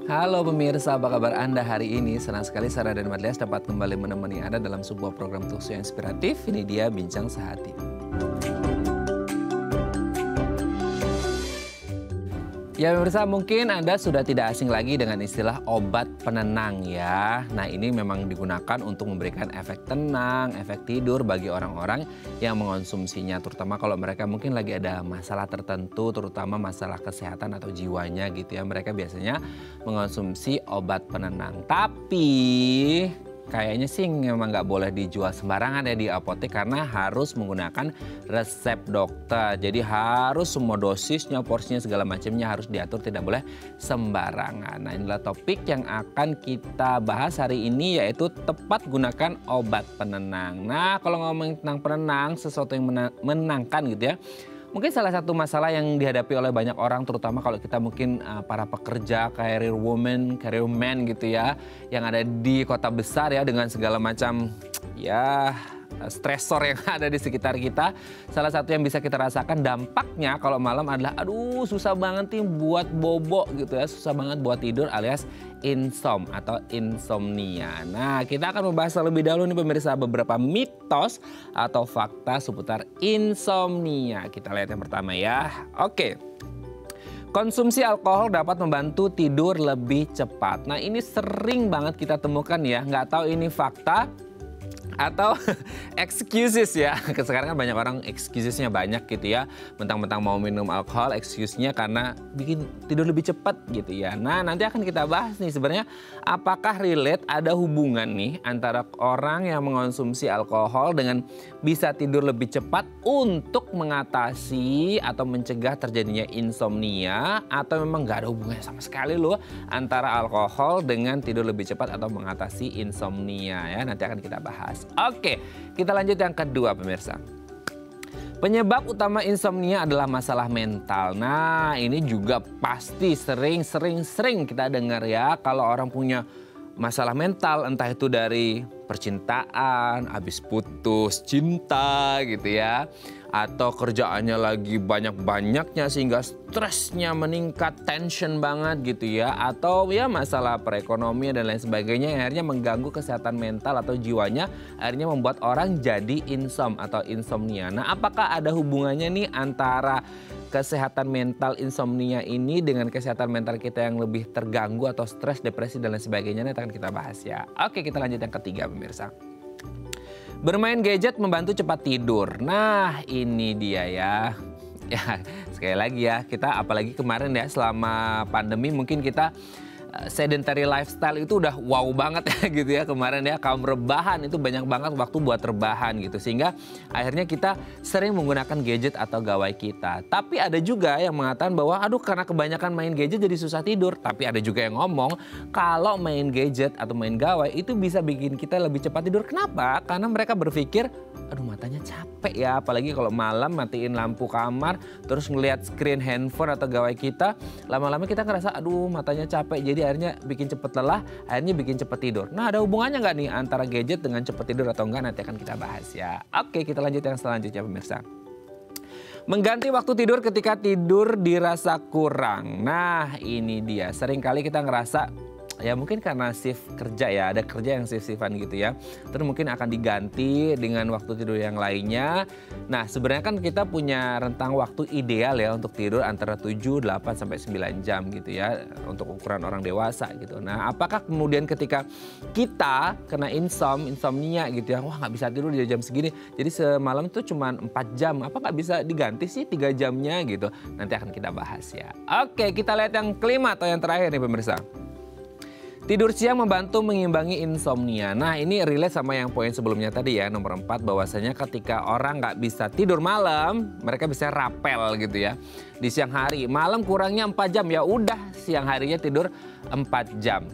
Halo pemirsa, apa kabar Anda hari ini? Senang sekali Sarah dan Madlias dapat kembali menemani Anda dalam sebuah program talkshow yang inspiratif. Ini dia Bincang Sehati. Ya pemirsa, mungkin Anda sudah tidak asing lagi dengan istilah obat penenang ya. Nah ini memang digunakan untuk memberikan efek tenang, efek tidur bagi orang-orang yang mengonsumsinya. Terutama kalau mereka mungkin lagi ada masalah tertentu, terutama masalah kesehatan atau jiwanya gitu ya. Mereka biasanya mengonsumsi obat penenang. Tapi kayaknya sih memang nggak boleh dijual sembarangan ya di apotek karena harus menggunakan resep dokter. Jadi harus semua dosisnya, porsinya segala macamnya harus diatur, tidak boleh sembarangan. Nah inilah topik yang akan kita bahas hari ini yaitu tepat gunakan obat penenang. Nah kalau ngomongin tentang penenang, sesuatu yang menenangkan gitu ya. Mungkin salah satu masalah yang dihadapi oleh banyak orang, terutama kalau kita mungkin para pekerja, career woman, career man gitu ya, yang ada di kota besar ya dengan segala macam ya stresor yang ada di sekitar kita. Salah satu yang bisa kita rasakan dampaknya kalau malam adalah aduh susah banget nih buat bobo gitu ya, susah banget buat tidur alias insom atau insomnia. Nah kita akan membahas terlebih dahulu nih pemirsa beberapa mitos atau fakta seputar insomnia. Kita lihat yang pertama ya. Oke. Konsumsi alkohol dapat membantu tidur lebih cepat. Nah ini sering banget kita temukan ya, nggak tahu ini fakta atau excuses ya. Sekarang kan banyak orang excusesnya banyak gitu ya. Mentang-mentang mau minum alkohol, excuse-nya karena bikin tidur lebih cepat gitu ya. Nah nanti akan kita bahas nih sebenarnya apakah relate ada hubungan nih antara orang yang mengonsumsi alkohol dengan bisa tidur lebih cepat untuk mengatasi atau mencegah terjadinya insomnia, atau memang nggak ada hubungannya sama sekali loh antara alkohol dengan tidur lebih cepat atau mengatasi insomnia ya. Nanti akan kita bahas. Oke, kita lanjut yang kedua pemirsa. Penyebab utama insomnia adalah masalah mental. Nah ini juga pasti sering kita dengar ya. Kalau orang punya masalah mental entah itu dari percintaan, habis putus cinta gitu ya. Atau kerjaannya lagi banyak-banyaknya sehingga stresnya meningkat, tension banget gitu ya. Atau ya masalah perekonomian dan lain sebagainya yang akhirnya mengganggu kesehatan mental atau jiwanya. Akhirnya membuat orang jadi insom atau insomnia. Nah apakah ada hubungannya nih antara kesehatan mental insomnia ini dengan kesehatan mental kita yang lebih terganggu atau stres, depresi dan lain sebagainya? Nanti akan kita bahas ya. Oke kita lanjut yang ketiga pemirsa. Bermain gadget membantu cepat tidur. Nah ini dia ya. Ya sekali lagi ya, kita apalagi kemarin ya selama pandemi mungkin kita sedentary lifestyle itu udah wow banget ya gitu ya kemarin ya. Kaum rebahan itu banyak banget waktu buat rebahan gitu. Sehingga akhirnya kita sering menggunakan gadget atau gawai kita. Tapi ada juga yang mengatakan bahwa aduh karena kebanyakan main gadget jadi susah tidur. Tapi ada juga yang ngomong kalau main gadget atau main gawai itu bisa bikin kita lebih cepat tidur. Kenapa? Karena mereka berpikir aduh matanya capek ya. Apalagi kalau malam matiin lampu kamar terus ngelihat screen handphone atau gawai kita. Lama-lama kita ngerasa aduh matanya capek. Jadi akhirnya bikin cepet lelah, akhirnya bikin cepet tidur. Nah ada hubungannya nggak nih antara gadget dengan cepet tidur atau enggak? Nanti akan kita bahas ya. Oke kita lanjut yang selanjutnya pemirsa. Mengganti waktu tidur ketika tidur dirasa kurang. Nah ini dia, seringkali kita ngerasa ya mungkin karena shift kerja ya, ada kerja yang shift-shiftan gitu ya. Terus mungkin akan diganti dengan waktu tidur yang lainnya. Nah sebenarnya kan kita punya rentang waktu ideal ya untuk tidur antara 7, 8, sampai 9 jam gitu ya. Untuk ukuran orang dewasa gitu. Nah apakah kemudian ketika kita kena insomnia gitu ya. Wah nggak bisa tidur di jam segini. Jadi semalam itu cuma 4 jam. Apa nggak bisa diganti sih 3 jamnya gitu. Nanti akan kita bahas ya. Oke kita lihat yang kelima atau yang terakhir nih pemirsa. Tidur siang membantu mengimbangi insomnia. Nah ini relate sama yang poin sebelumnya tadi ya, nomor 4, bahwasanya ketika orang nggak bisa tidur malam, mereka bisa rapel gitu ya. Di siang hari, malam kurangnya 4 jam, ya udah siang harinya tidur 4 jam.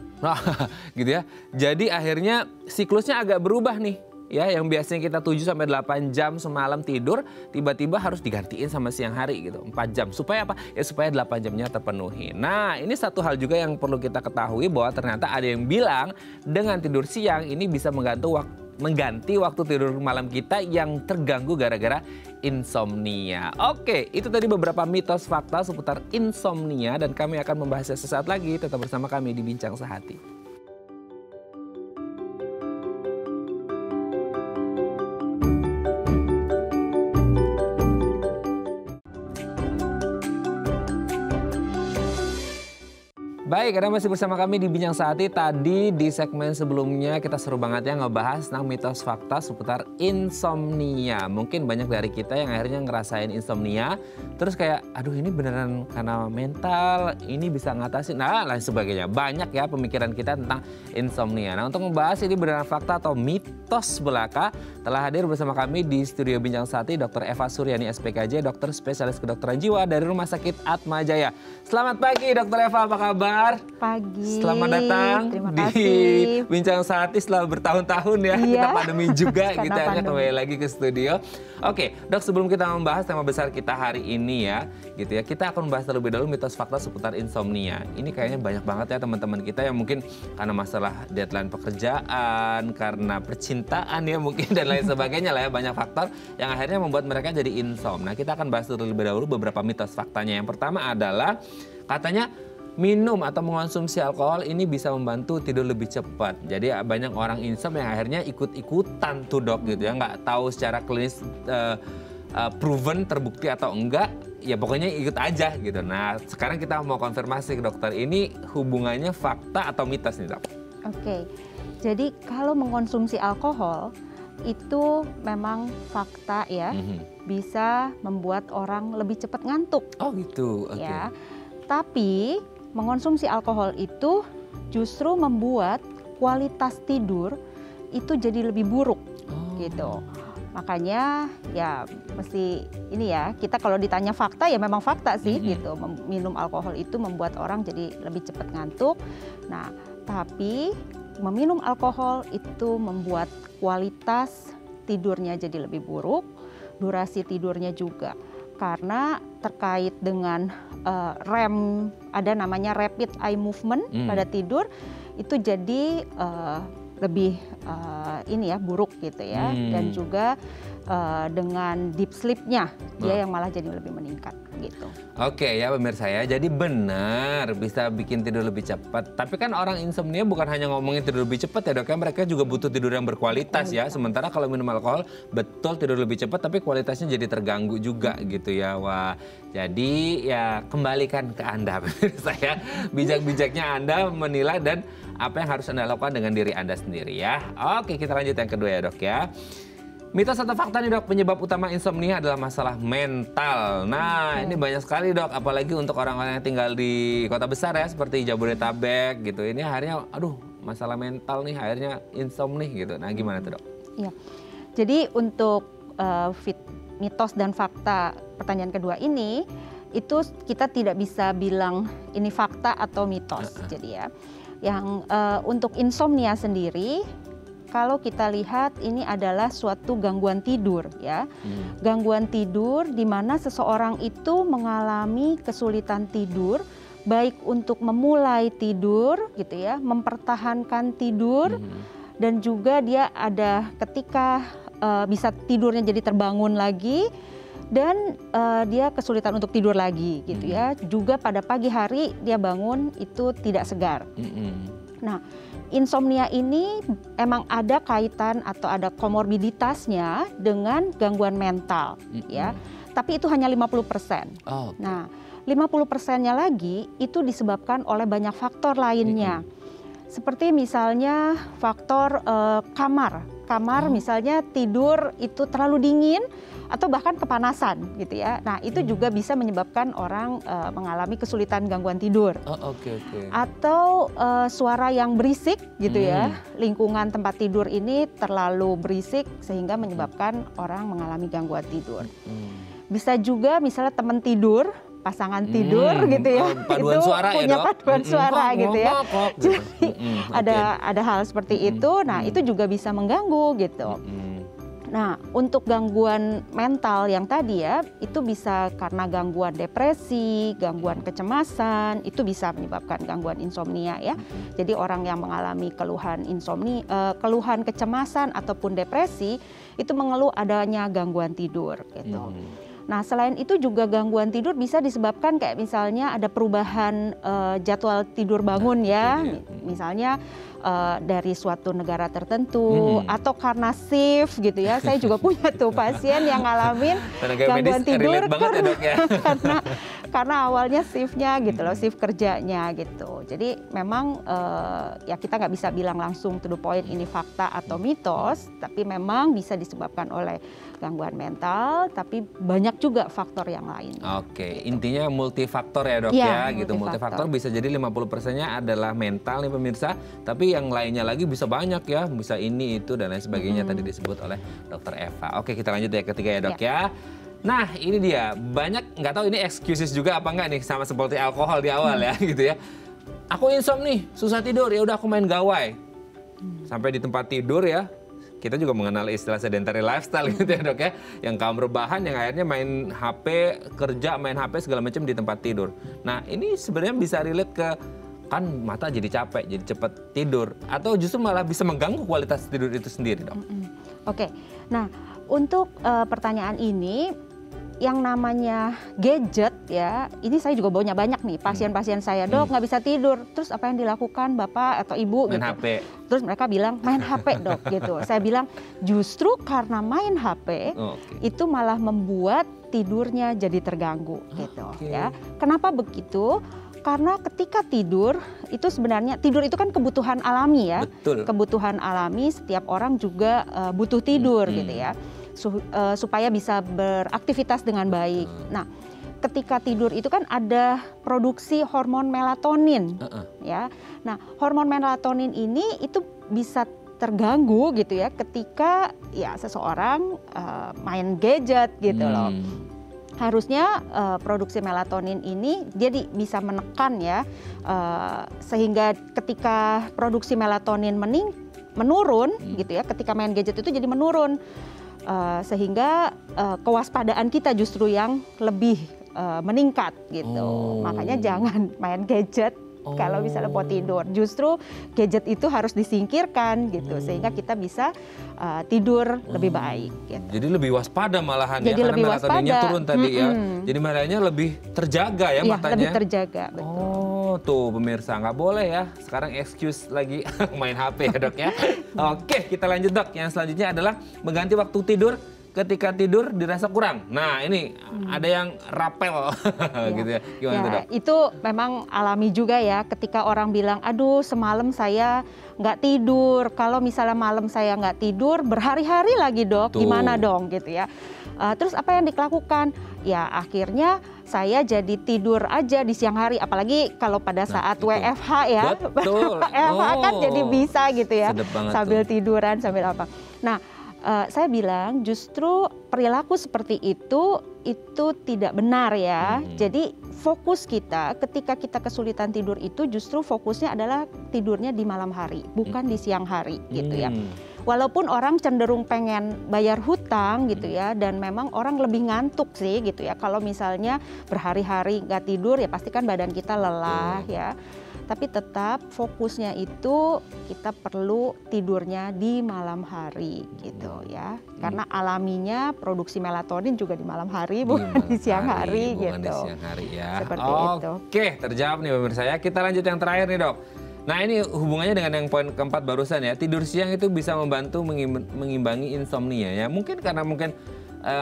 Gitu ya. Jadi akhirnya siklusnya agak berubah nih. Ya, yang biasanya kita 7-8 jam semalam tidur, tiba-tiba harus digantiin sama siang hari gitu, 4 jam. Supaya apa? Ya supaya 8 jamnya terpenuhi. Nah, ini satu hal juga yang perlu kita ketahui bahwa ternyata ada yang bilang dengan tidur siang ini bisa mengganti waktu tidur malam kita yang terganggu gara-gara insomnia. Oke, itu tadi beberapa mitos fakta seputar insomnia dan kami akan membahasnya sesaat lagi. Tetap bersama kami di Bincang Sehati. Baik, Anda masih bersama kami di Bincang Sehati. Tadi di segmen sebelumnya kita seru banget ya ngebahas tentang mitos fakta seputar insomnia. Mungkin banyak dari kita yang akhirnya ngerasain insomnia, terus kayak aduh ini beneran karena mental, ini bisa ngatasin, nah lain sebagainya. Banyak ya pemikiran kita tentang insomnia. Nah untuk membahas ini beneran fakta atau mitos belaka, telah hadir bersama kami di studio Bincang Sehati Dr. Eva Suryani SPKJ, dokter spesialis kedokteran jiwa dari Rumah Sakit Atma Jaya. Selamat pagi Dr. Eva, apa kabar? Pagi. Selamat datang di Bincang Sehati setelah bertahun-tahun ya. Kita pandemi juga gitu ya, kembali lagi ke studio. Oke, Dok, sebelum kita membahas tema besar kita hari ini ya, gitu ya. Kita akan membahas terlebih dahulu mitos fakta seputar insomnia. Ini kayaknya banyak banget ya teman-teman kita yang mungkin karena masalah deadline pekerjaan, karena percintaan ya mungkin dan lain sebagainya lah ya, banyak faktor yang akhirnya membuat mereka jadi insom. Nah, kita akan bahas terlebih dahulu beberapa mitos faktanya. Yang pertama adalah katanya minum atau mengonsumsi alkohol ini bisa membantu tidur lebih cepat. Jadi banyak orang insom yang akhirnya ikut-ikutan tuh dok gitu ya. Nggak tahu secara klinis proven, terbukti atau enggak. Ya pokoknya ikut aja gitu. Nah sekarang kita mau konfirmasi ke dokter. Ini hubungannya fakta atau mitos nih dok? Oke, jadi kalau mengkonsumsi alkohol itu memang fakta ya. Bisa membuat orang lebih cepat ngantuk. Oh gitu, oke. Ya. Tapi mengonsumsi alkohol itu justru membuat kualitas tidur itu jadi lebih buruk gitu. Makanya ya mesti ini ya, kita kalau ditanya fakta ya memang fakta sih gitu. Minum alkohol itu membuat orang jadi lebih cepat ngantuk. Nah, tapi meminum alkohol itu membuat kualitas tidurnya jadi lebih buruk, durasi tidurnya juga. Karena terkait dengan REM, ada namanya rapid eye movement pada tidur, itu jadi lebih ini ya buruk gitu ya, dan juga dengan deep sleep-nya dia yang malah jadi lebih meningkat gitu. Oke ya pemirsa ya, jadi benar bisa bikin tidur lebih cepat. Tapi kan orang insomnia bukan hanya ngomongin tidur lebih cepat ya dok ya, mereka juga butuh tidur yang berkualitas ya. Sementara kalau minum alkohol betul tidur lebih cepat tapi kualitasnya jadi terganggu juga gitu ya. Wah, jadi ya kembalikan ke Anda pemirsa ya, bijak-bijaknya Anda menilai dan apa yang harus Anda lakukan dengan diri Anda sendiri ya. Oke, kita lanjut yang kedua ya dok ya. Mitos atau fakta nih dok, penyebab utama insomnia adalah masalah mental. Nah ini banyak sekali dok, apalagi untuk orang-orang yang tinggal di kota besar ya, seperti Jabodetabek gitu. Ini akhirnya aduh masalah mental nih, akhirnya insomnia gitu. Nah gimana tuh dok? Iya, jadi untuk mitos dan fakta pertanyaan kedua ini, itu kita tidak bisa bilang ini fakta atau mitos. Jadi ya, yang untuk insomnia sendiri, kalau kita lihat ini adalah suatu gangguan tidur ya. Gangguan tidur di mana seseorang itu mengalami kesulitan tidur, baik untuk memulai tidur gitu ya, mempertahankan tidur, dan juga dia ada ketika bisa tidurnya jadi terbangun lagi, dan dia kesulitan untuk tidur lagi gitu ya. Juga pada pagi hari dia bangun itu tidak segar. Nah, insomnia ini emang ada kaitan atau ada komorbiditasnya dengan gangguan mental ya. Tapi itu hanya 50%. Nah, 50%-nya lagi itu disebabkan oleh banyak faktor lainnya. Seperti misalnya faktor kamar misalnya tidur itu terlalu dingin atau bahkan kepanasan gitu ya. Nah itu juga bisa menyebabkan orang mengalami kesulitan gangguan tidur. Atau suara yang berisik gitu ya. Lingkungan tempat tidur ini terlalu berisik sehingga menyebabkan orang mengalami gangguan tidur. Bisa juga misalnya teman tidur, pasangan tidur gitu ya, paduan itu suara punya ya, paduan suara gitu ya. Jadi ada ada hal seperti itu. Nah itu juga bisa mengganggu gitu. Nah, untuk gangguan mental yang tadi ya, itu bisa karena gangguan depresi, gangguan kecemasan, itu bisa menyebabkan gangguan insomnia ya. Jadi orang yang mengalami keluhan insomnia, keluhan kecemasan ataupun depresi, itu mengeluh adanya gangguan tidur gitu. Nah, selain itu juga gangguan tidur bisa disebabkan kayak misalnya ada perubahan jadwal tidur bangun ya, misalnya dari suatu negara tertentu atau karena shift gitu ya. Saya juga punya tuh pasien yang ngalamin gangguan tidur karena awalnya shiftnya gitu loh, shift kerjanya gitu. Jadi memang ya kita nggak bisa bilang langsung to the point ini fakta atau mitos, tapi memang bisa disebabkan oleh gangguan mental, tapi banyak juga faktor yang lain. Oke, intinya multifaktor ya dok ya gitu. Multifaktor bisa jadi 50%-nya adalah mental nih pemirsa, tapi yang lainnya lagi bisa banyak ya, bisa ini, itu, dan lain sebagainya tadi disebut oleh dokter Eva. Oke, kita lanjut ya ketiga ya dok ya. Nah ini dia, banyak nggak tahu ini excuses juga apa enggak nih, sama seperti alkohol di awal ya gitu ya. Aku insomnia, susah tidur, ya udah aku main gawai. Sampai di tempat tidur ya, kita juga mengenal istilah sedentary lifestyle gitu ya dok ya. Yang kaum rebahan yang akhirnya main HP, kerja, main HP segala macam di tempat tidur. Nah ini sebenarnya bisa relate ke, kan mata jadi capek, jadi cepat tidur, atau justru malah bisa mengganggu kualitas tidur itu sendiri dok? Oke, nah untuk pertanyaan ini, yang namanya gadget ya, ini saya juga banyak nih pasien-pasien saya, dok nggak bisa tidur, terus apa yang dilakukan bapak atau ibu main gitu? HP. Terus mereka bilang main HP dok gitu. Saya bilang justru karena main HP itu malah membuat tidurnya jadi terganggu gitu ya. Kenapa begitu? Karena ketika tidur itu sebenarnya, tidur itu kan kebutuhan alami ya. Betul. Kebutuhan alami, setiap orang juga butuh tidur gitu ya. Supaya bisa beraktivitas dengan baik. Nah, ketika tidur itu kan ada produksi hormon melatonin ya. Nah, hormon melatonin ini itu bisa terganggu gitu ya ketika ya seseorang main gadget gitu loh. Harusnya produksi melatonin ini jadi bisa menekan ya, sehingga ketika produksi melatonin menurun gitu ya, ketika main gadget itu jadi menurun, sehingga kewaspadaan kita justru yang lebih meningkat gitu. Makanya jangan main gadget kalau misalnya mau tidur. Justru gadget itu harus disingkirkan gitu, sehingga kita bisa tidur lebih baik gitu. Jadi lebih waspada malahan jadi ya, lebih karena melatoninnya turun tadi ya. Jadi matanya lebih terjaga ya matanya. Lebih terjaga, betul. Oh tuh pemirsa, nggak boleh ya sekarang excuse lagi main HP ya dok ya. Oke, kita lanjut dok. Yang selanjutnya adalah mengganti waktu tidur ketika tidur dirasa kurang. Nah ini ada yang rapel gitu ya. Gimana tuh dok? Itu memang alami juga ya, ketika orang bilang, aduh semalam saya nggak tidur. Kalau misalnya malam saya nggak tidur berhari-hari lagi dok, gimana dong gitu ya. Terus apa yang dilakukan? Ya akhirnya saya jadi tidur aja di siang hari, apalagi kalau pada saat WFH ya. Betul. WFH kan jadi bisa gitu ya, sambil tiduran, sambil apa. Nah, saya bilang justru perilaku seperti itu tidak benar ya. Jadi fokus kita ketika kita kesulitan tidur itu justru fokusnya adalah tidurnya di malam hari, bukan di siang hari gitu ya. Walaupun orang cenderung pengen bayar hutang gitu ya, dan memang orang lebih ngantuk sih gitu ya. Kalau misalnya berhari-hari nggak tidur ya pasti kan badan kita lelah ya. Tapi tetap fokusnya itu kita perlu tidurnya di malam hari gitu ya. Karena alaminya produksi melatonin juga di malam hari, bukan di siang hari gitu. Bukan di siang hari ya. Seperti itu. Oke, terjawab nih pemirsa ya. Kita lanjut yang terakhir nih dok. Nah ini hubungannya dengan yang poin keempat barusan ya. Tidur siang itu bisa membantu mengimbangi insomnia ya. Mungkin karena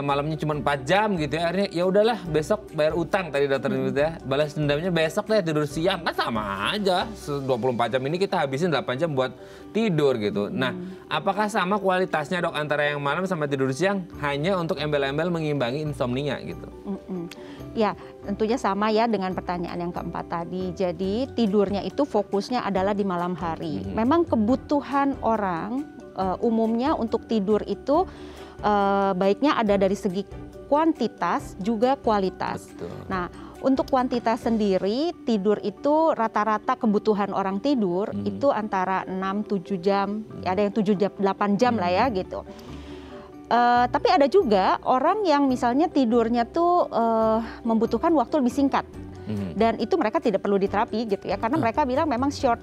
malamnya cuma 4 jam gitu ya, akhirnya ya udahlah besok bayar utang tadi dokter gitu ya, balas dendamnya besok deh tidur siang, kan sama aja 24 jam ini kita habisin 8 jam buat tidur gitu. Nah apakah sama kualitasnya dok antara yang malam sama tidur siang hanya untuk embel-embel mengimbangi insomnia gitu? Ya tentunya sama ya dengan pertanyaan yang keempat tadi. Jadi tidurnya itu fokusnya adalah di malam hari. Memang kebutuhan orang umumnya untuk tidur itu baiknya ada dari segi kuantitas juga kualitas. Betul. Nah, untuk kuantitas sendiri tidur itu rata-rata kebutuhan orang tidur itu antara 6-7 jam, ya ada yang 7-8 jam lah ya gitu. Tapi ada juga orang yang misalnya tidurnya tuh membutuhkan waktu lebih singkat. Dan itu mereka tidak perlu diterapi gitu ya, karena mereka bilang memang short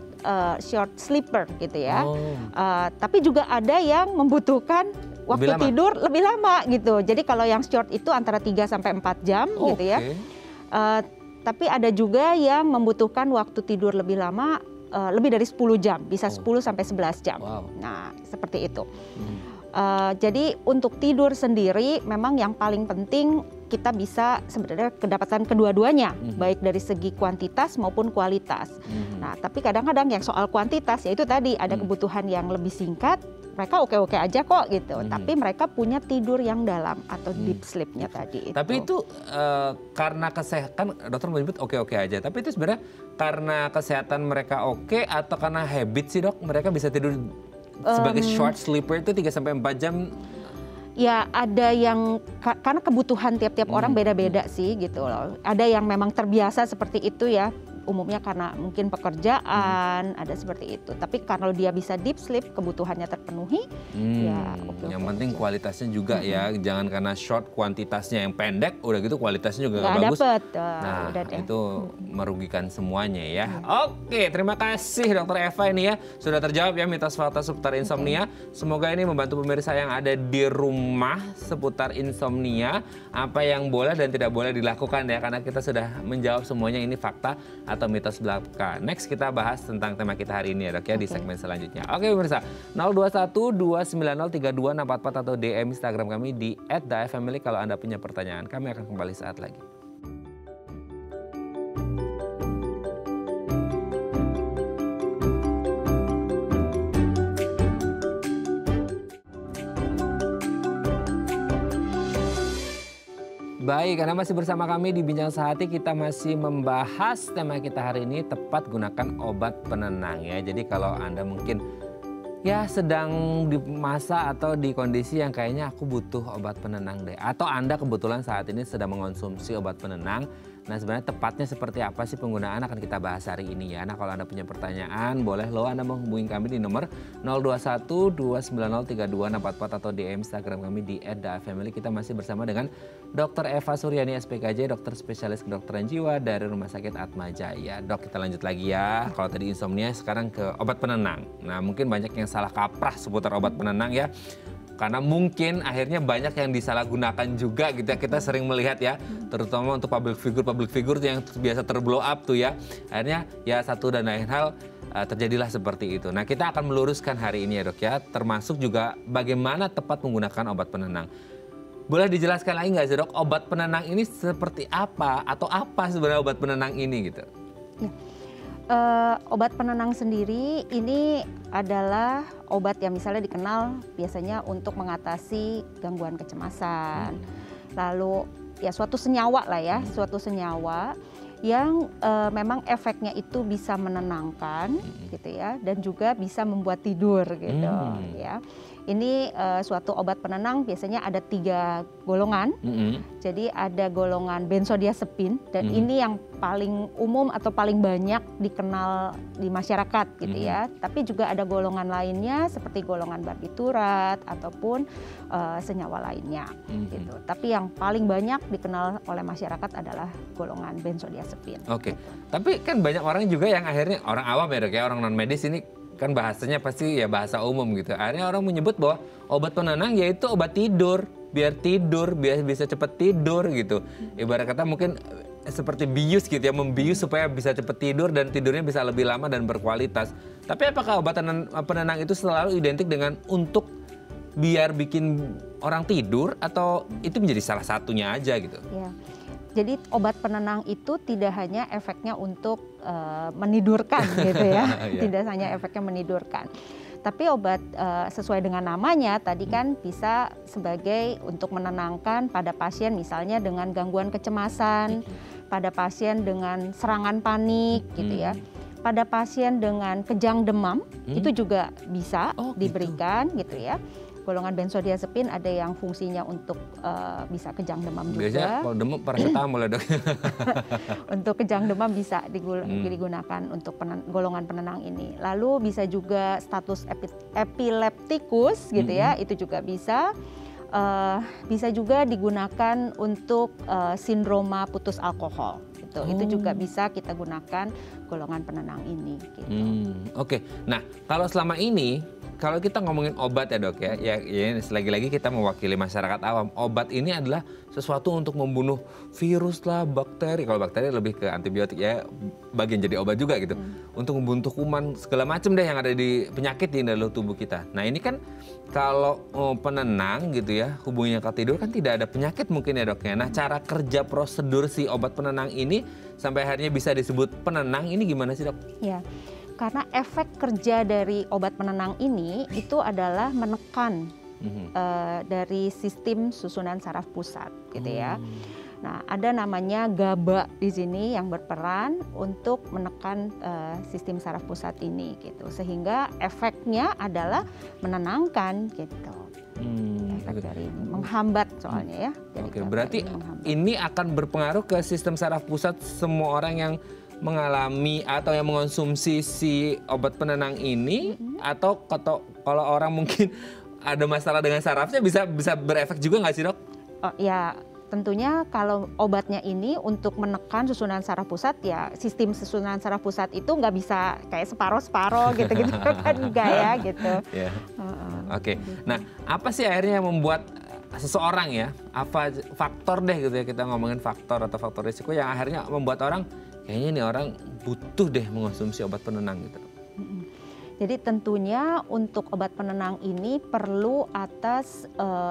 sleeper gitu ya. Tapi juga ada yang membutuhkan waktu tidur lebih lama gitu. Jadi kalau yang short itu antara 3 sampai 4 jam gitu ya. Tapi ada juga yang membutuhkan waktu tidur lebih lama, lebih dari 10 jam, bisa 10 sampai 11 jam. Nah, seperti itu. Jadi untuk tidur sendiri memang yang paling penting kita bisa sebenarnya kedapatan kedua-duanya, baik dari segi kuantitas maupun kualitas. Nah, tapi kadang-kadang yang soal kuantitas ya itu tadi ada kebutuhan yang lebih singkat, mereka oke-oke aja kok gitu. Tapi mereka punya tidur yang dalam atau deep sleep-nya tadi itu. Tapi itu karena kesehatan, dokter menyebut oke-oke aja. Tapi itu sebenarnya karena kesehatan mereka oke atau karena habit sih dok? Mereka bisa tidur sebagai short sleeper itu 3-4 jam. Ya ada yang karena kebutuhan tiap-tiap orang beda-beda sih gitu loh. Ada yang memang terbiasa seperti itu ya. Umumnya karena mungkin pekerjaan ada seperti itu. Tapi kalau dia bisa deep sleep, kebutuhannya terpenuhi, ya oke. Yang penting kualitasnya juga ya, jangan karena short kuantitasnya yang pendek, udah gitu kualitasnya juga nggak bagus. Dapet. Nah udah deh. itu merugikan semuanya ya. Oke, terima kasih Dokter Eva ini ya sudah terjawab ya mitos fakta seputar insomnia. Semoga ini membantu pemirsa yang ada di rumah seputar insomnia, apa yang boleh dan tidak boleh dilakukan ya, karena kita sudah menjawab semuanya ini fakta atau mitos belaka. Next kita bahas tentang tema kita hari ini ya dok ya di segmen selanjutnya. Oke pemirsa, 021-290-3264 atau DM Instagram kami di @dafamily kalau Anda punya pertanyaan. Kami akan kembali saat lagi. Baik, Anda masih bersama kami di Bincang Sehati. Kita masih membahas tema kita hari ini, tepat gunakan obat penenang ya. Jadi kalau Anda mungkin ya sedang di masa atau di kondisi yang kayaknya aku butuh obat penenang deh. Atau Anda kebetulan saat ini sedang mengonsumsi obat penenang. Nah sebenarnya tepatnya seperti apa sih penggunaan akan kita bahas hari ini ya. Nah kalau Anda punya pertanyaan boleh lo Anda menghubungi kami di nomor 021-290-3264 atau DM Instagram kami di @dafamily. Kita masih bersama dengan Dr. Eva Suryani SPKJ, dokter spesialis kedokteran jiwa dari Rumah Sakit Atma Jaya. Dok kita lanjut lagi ya. Kalau tadi insomnia sekarang ke obat penenang. Nah mungkin banyak yang salah kaprah seputar obat penenang ya. Karena mungkin akhirnya banyak yang disalahgunakan juga gitu ya. Kita sering melihat ya, terutama untuk public figure yang biasa terblow up tuh ya. Akhirnya ya satu dan lain hal terjadilah seperti itu. Nah kita akan meluruskan hari ini ya dok ya. Termasuk juga bagaimana tepat menggunakan obat penenang. Boleh dijelaskan lagi nggak sih dok, obat penenang ini seperti apa? Atau apa sebenarnya obat penenang ini gitu? Ya. Obat penenang sendiri ini adalah obat yang misalnya dikenal biasanya untuk mengatasi gangguan kecemasan. Lalu ya suatu senyawa lah ya, suatu senyawa yang memang efeknya itu bisa menenangkan gitu ya, dan juga bisa membuat tidur gitu ya. Ini suatu obat penenang biasanya ada 3 golongan. Jadi ada golongan benzodiazepin dan ini yang paling umum atau paling banyak dikenal di masyarakat gitu ya. Tapi juga ada golongan lainnya seperti golongan barbiturat ataupun senyawa lainnya gitu. Tapi yang paling banyak dikenal oleh masyarakat adalah golongan benzodiazepin. Oke. Tapi kan banyak orang juga yang akhirnya orang awam ya dok ya, orang non medis ini kan bahasanya pasti ya bahasa umum gitu. Akhirnya orang menyebut bahwa obat penenang yaitu obat tidur, biar bisa cepat tidur gitu. Ibarat kata mungkin seperti bius gitu ya, membius supaya bisa cepat tidur dan tidurnya bisa lebih lama dan berkualitas. Tapi apakah obat penenang itu selalu identik dengan untuk biar bikin orang tidur atau itu menjadi salah satunya aja gitu? Ya. Jadi obat penenang itu tidak hanya efeknya untuk menidurkan gitu ya, tidak hanya efeknya menidurkan. Tapi obat sesuai dengan namanya tadi kan bisa sebagai untuk menenangkan pada pasien misalnya dengan gangguan kecemasan, pada pasien dengan serangan panik gitu ya. Pada pasien dengan kejang demam itu juga bisa diberikan gitu ya. Golongan benzodiazepin ada yang fungsinya untuk bisa kejang demam juga. Biasanya kalau demam paracetamol ya dok. Untuk kejang demam bisa digunakan untuk golongan penenang ini. Lalu bisa juga status epileptikus gitu ya, itu juga bisa. Bisa juga digunakan untuk sindroma putus alkohol. Gitu. Itu juga bisa kita gunakan golongan penenang ini. Gitu. Oke. Nah, kalau selama ini kalau kita ngomongin obat ya dok ya, lagi-lagi kita mewakili masyarakat awam. Obat ini adalah sesuatu untuk membunuh virus lah, bakteri. Kalau bakteri lebih ke antibiotik ya, bagian jadi obat juga gitu. Untuk membunuh kuman segala macam deh yang ada di penyakit di dalam tubuh kita. Nah ini kan kalau penenang gitu ya, hubungannya ke tidur kan tidak ada penyakit mungkin ya dok ya. Nah cara kerja prosedur si obat penenang ini sampai akhirnya bisa disebut penenang ini gimana sih dok? Ya. Karena efek kerja dari obat penenang ini itu adalah menekan dari sistem susunan saraf pusat, gitu ya. Nah, ada namanya GABA di sini yang berperan untuk menekan sistem saraf pusat ini, gitu. Sehingga efeknya adalah menenangkan, gitu. Efek dari ini menghambat soalnya ya. Oke, berarti ini akan berpengaruh ke sistem saraf pusat semua orang yang mengalami atau yang mengonsumsi si obat penenang ini, atau kalau orang mungkin ada masalah dengan sarafnya bisa berefek juga nggak sih dok? Oh, ya tentunya kalau obatnya ini untuk menekan susunan saraf pusat ya sistem susunan saraf pusat itu nggak bisa kayak separoh gitu-gitu kan enggak ya gitu. Yeah. Oke. Nah apa sih akhirnya yang membuat seseorang ya, apa faktor deh gitu ya, kita ngomongin faktor atau faktor risiko yang akhirnya membuat orang kayaknya nih orang butuh deh mengonsumsi obat penenang gitu. Jadi tentunya untuk obat penenang ini perlu atas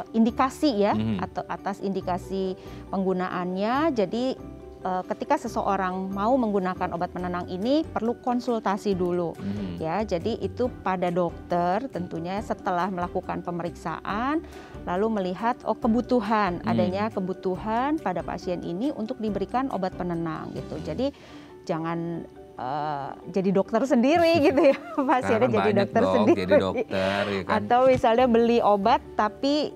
indikasi ya, atau atas indikasi penggunaannya. Jadi ketika seseorang mau menggunakan obat penenang ini perlu konsultasi dulu ya. Jadi itu pada dokter tentunya setelah melakukan pemeriksaan lalu melihat kebutuhan, adanya kebutuhan pada pasien ini untuk diberikan obat penenang gitu. Jadi jangan jadi dokter sendiri gitu ya, pasiennya jadi dokter sendiri. Jadi dokter, ya kan? Atau misalnya beli obat tapi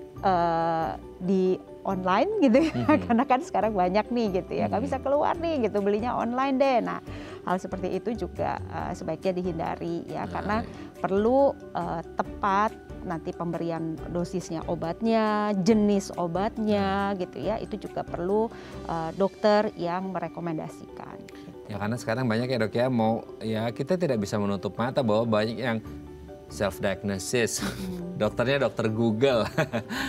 di online gitu ya, karena kan sekarang banyak nih gitu ya, nggak bisa keluar nih gitu, belinya online deh. Nah hal seperti itu juga sebaiknya dihindari ya, karena perlu tepat nanti pemberian dosisnya obatnya, jenis obatnya gitu ya, itu juga perlu dokter yang merekomendasikan. Gitu. Ya karena sekarang banyak ya dok ya, kita tidak bisa menutup mata bahwa banyak yang self diagnosis, dokternya dokter Google,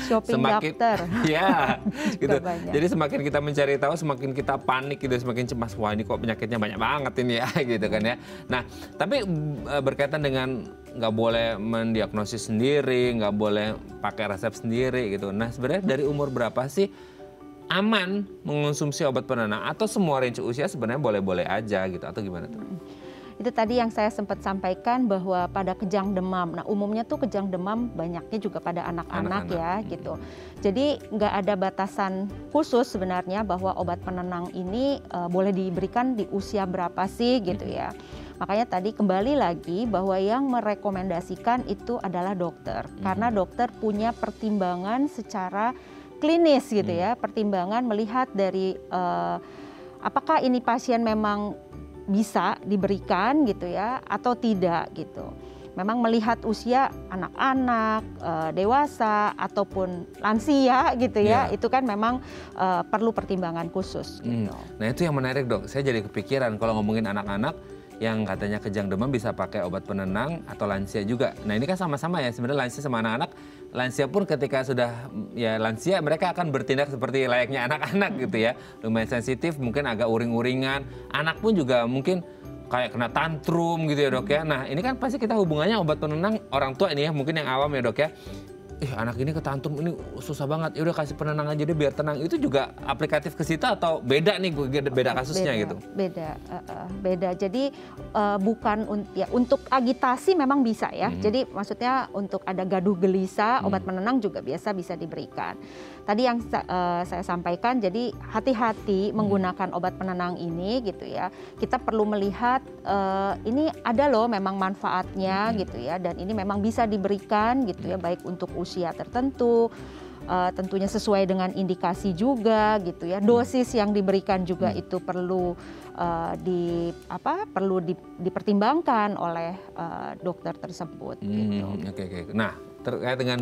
shopping dokter, ya, gitu. Banyak. Jadi semakin kita mencari tahu, semakin kita panik gitu, semakin cemas. Wah ini kok penyakitnya banyak banget ini ya, gitu kan ya. Nah, tapi berkaitan dengan nggak boleh mendiagnosis sendiri, nggak boleh pakai resep sendiri gitu. Nah, sebenarnya dari umur berapa sih aman mengonsumsi obat penenang, atau semua range usia sebenarnya boleh-boleh aja gitu, atau gimana tuh? Itu tadi yang saya sempat sampaikan bahwa pada kejang demam, nah umumnya tuh kejang demam banyaknya juga pada anak-anak ya gitu. Jadi nggak ada batasan khusus sebenarnya bahwa obat penenang ini boleh diberikan di usia berapa sih gitu ya. Makanya tadi kembali lagi bahwa yang merekomendasikan itu adalah dokter, karena dokter punya pertimbangan secara klinis gitu ya, pertimbangan melihat dari apakah ini pasien memang bisa diberikan gitu ya atau tidak gitu. Memang melihat usia anak-anak, dewasa ataupun lansia gitu ya, itu kan memang perlu pertimbangan khusus gitu. Nah itu yang menarik dok, saya jadi kepikiran kalau ngomongin anak-anak yang katanya kejang demam bisa pakai obat penenang, atau lansia juga. Nah ini kan sama-sama ya sebenarnya, lansia sama anak-anak. Lansia pun ketika sudah ya lansia, mereka akan bertindak seperti layaknya anak-anak gitu ya. Lumayan sensitif, mungkin agak uring-uringan. Anak pun juga mungkin kayak kena tantrum gitu ya dok ya. Nah ini kan pasti kita hubungannya obat penenang, orang tua ini ya, mungkin yang awam ya dok ya. Anak ini ketantrum, ini susah banget, ya udah kasih penenang aja deh biar tenang. Itu juga aplikatif ke situ atau beda nih, beda kasusnya gitu? Beda. Jadi bukan untuk agitasi memang bisa ya. Jadi maksudnya untuk ada gaduh gelisah, obat penenang juga biasa bisa diberikan. Tadi yang saya sampaikan, jadi hati-hati menggunakan obat penenang ini gitu ya. Kita perlu melihat ini ada loh memang manfaatnya gitu ya, dan ini memang bisa diberikan gitu ya, baik untuk usia tertentu, tentunya sesuai dengan indikasi juga gitu ya. Dosis yang diberikan juga itu perlu dipertimbangkan oleh dokter tersebut. Gitu. Oke. Nah terkait dengan